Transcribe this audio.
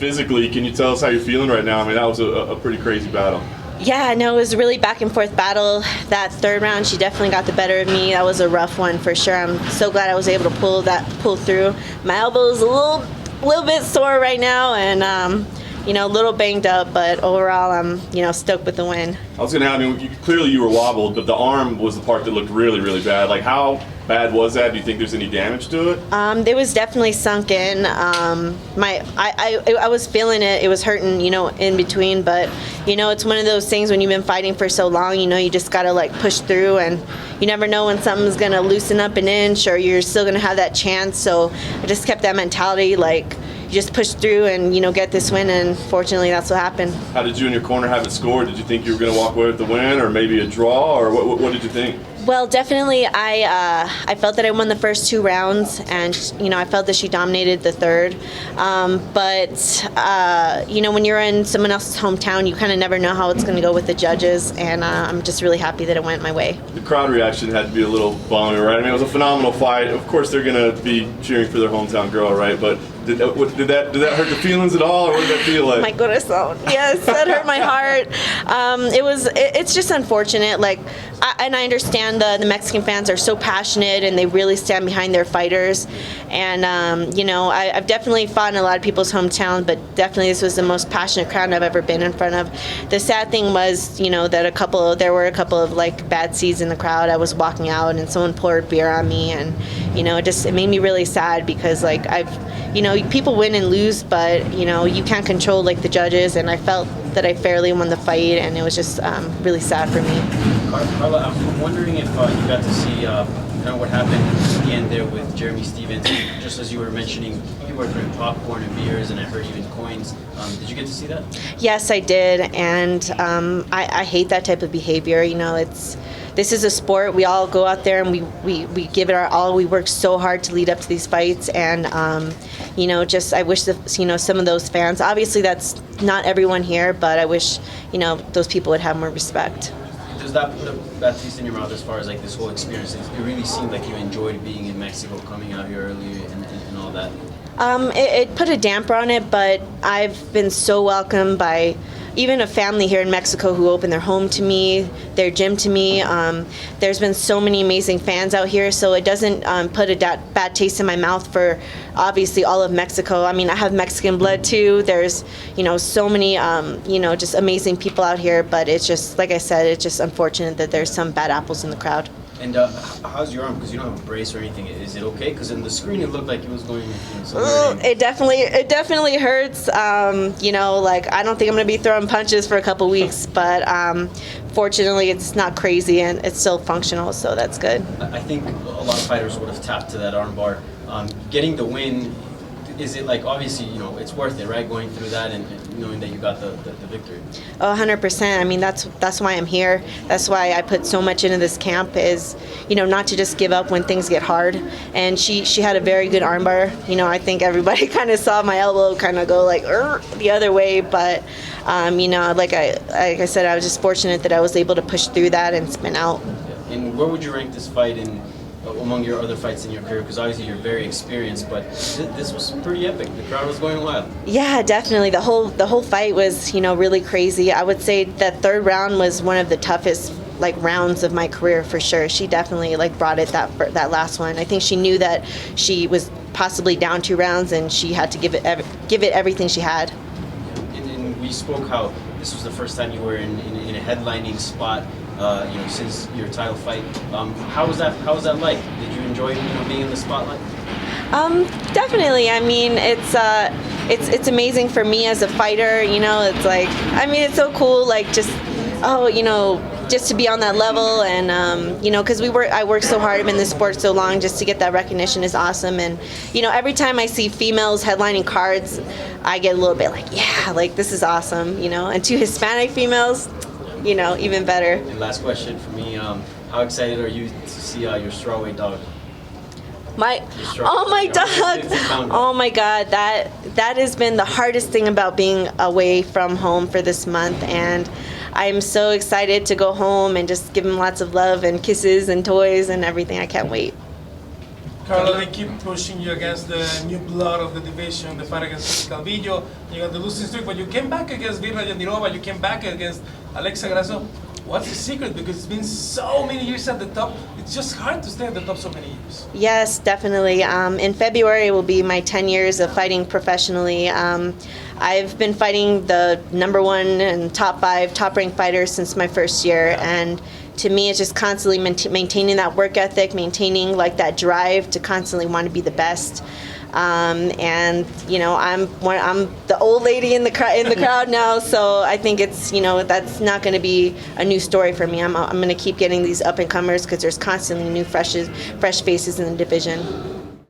physically, can you tell us how you're feeling right now? I mean, that was a pretty crazy battle. Yeah, no, it was a really back and forth battle. That third round, she definitely got the better of me. That was a rough one for sure. I'm so glad I was able to pull through. My elbow's a little bit sore right now, and a little banged up, but overall, I'm stoked with the win. I was gonna ask, I mean, clearly you were wobbled, but the arm was the part that looked really, really bad. Like, how bad was that? Do you think there's any damage to it? It was definitely sunk in. I was feeling it. It was hurting, in between. But it's one of those things when you've been fighting for so long. You just gotta push through, and you never know when something's gonna loosen up an inch, or you're still gonna have that chance. So I just kept that mentality, you just push through and get this win, and fortunately that's what happened. How did you and your corner have it scored? Did you think you were going to walk away with the win, or maybe a draw, or what did you think? Well, definitely I felt that I won the first 2 rounds, and I felt that she dominated the third, but when you're in someone else's hometown, you kind of never know how it's going to go with the judges, and I'm just really happy that it went my way. The crowd reaction had to be a little bummy, right? I mean, it was a phenomenal fight. Of course they're going to be cheering for their hometown girl, right? But did that hurt the feelings at all, or what did that feel like? My corazón. Yes, that hurt my heart. It's just unfortunate. And I understand the Mexican fans are so passionate, and they really stand behind their fighters. And I've definitely fought in a lot of people's hometown, but definitely this was the most passionate crowd I've ever been in front of. The sad thing was, that there were a couple of bad seeds in the crowd. I was walking out, and someone poured beer on me, and it made me really sad because people win and lose, but you can't control the judges, and I felt that I fairly won the fight, and it was just really sad for me. Carla, I'm wondering if you got to see what happened at the end there with Jeremy Stevens. Just as you were mentioning, people were throwing popcorn and beers, and I heard even coins. Did you get to see that? Yes, I did, and I hate that type of behavior. This is a sport. We all go out there and we give it our all. We work so hard to lead up to these fights, and I wish some of those fans. Obviously, that's not everyone here, but I wish those people would have more respect. Does that put a bad taste in your mouth as far as this whole experience? It really seemed like you enjoyed being in Mexico, coming out here early, and all that. It put a damper on it, but I've been so welcomed by even a family here in Mexico who opened their home to me, their gym to me. There's been so many amazing fans out here, so it doesn't put a bad taste in my mouth for obviously all of Mexico. I mean, I have Mexican blood too. There's so many just amazing people out here, but it's just, like I said, it's just unfortunate that there's some bad apples in the crowd. And how's your arm? Because you don't have a brace or anything. Is it okay? Because in the screen it looked like it was going somewhere. It definitely hurts. I don't think I'm gonna be throwing punches for a couple weeks, but fortunately it's not crazy and it's still functional, so that's good. I think a lot of fighters would have tapped to that arm bar. Getting the win, is it obviously it's worth it, right? Going through that and knowing that you got the victory. 100%. I mean, that's why I'm here. That's why I put so much into this camp, is not to just give up when things get hard. And she had a very good armbar. I think everybody kind of saw my elbow kind of go the other way, but like I said, I was just fortunate that I was able to push through that and spin out. And where would you rank this fight among your other fights in your career? Because obviously you're very experienced, but this was pretty epic. The crowd was going wild. Yeah, definitely. The whole fight was really crazy. I would say that third round was one of the toughest rounds of my career for sure. She definitely brought it that last one. I think she knew that she was possibly down 2 rounds, and she had to give it everything she had. And we spoke how this was the first time you were in a headlining spot. Since your title fight, how was that like? Did you enjoy being in the spotlight? Definitely. I mean, it's amazing for me as a fighter. It's so cool. Just to be on that level, and because I work so hard. I've been in this sport so long. Just to get that recognition is awesome. And every time I see females headlining cards, I get a little bit this is awesome. And 2 Hispanic females. Even better. And last question for me, how excited are you to see your strawweight dog? My dog! Oh my God, that has been the hardest thing about being away from home for this month, and I'm so excited to go home and just give him lots of love and kisses and toys and everything. I can't wait. Carla, they keep pushing you against the new blood of the division, the fight against Calvillo. You got the losing streak, but you came back against Virna Jandirova, you came back against Alexa Grasso. What's the secret? Because it's been so many years at the top. It's just hard to stay at the top so many years. Yes, definitely. In February will be my 10 years of fighting professionally. I've been fighting the #1 and top 5 top-ranked fighters since my first year, and to me, it's just constantly maintaining that work ethic, maintaining like that drive to constantly want to be the best. And you know, I'm the old lady in the crowd now, so I think it's, you know, that's not going to be a new story for me. I'm going to keep getting these up and comers because there's constantly new fresh faces in the division.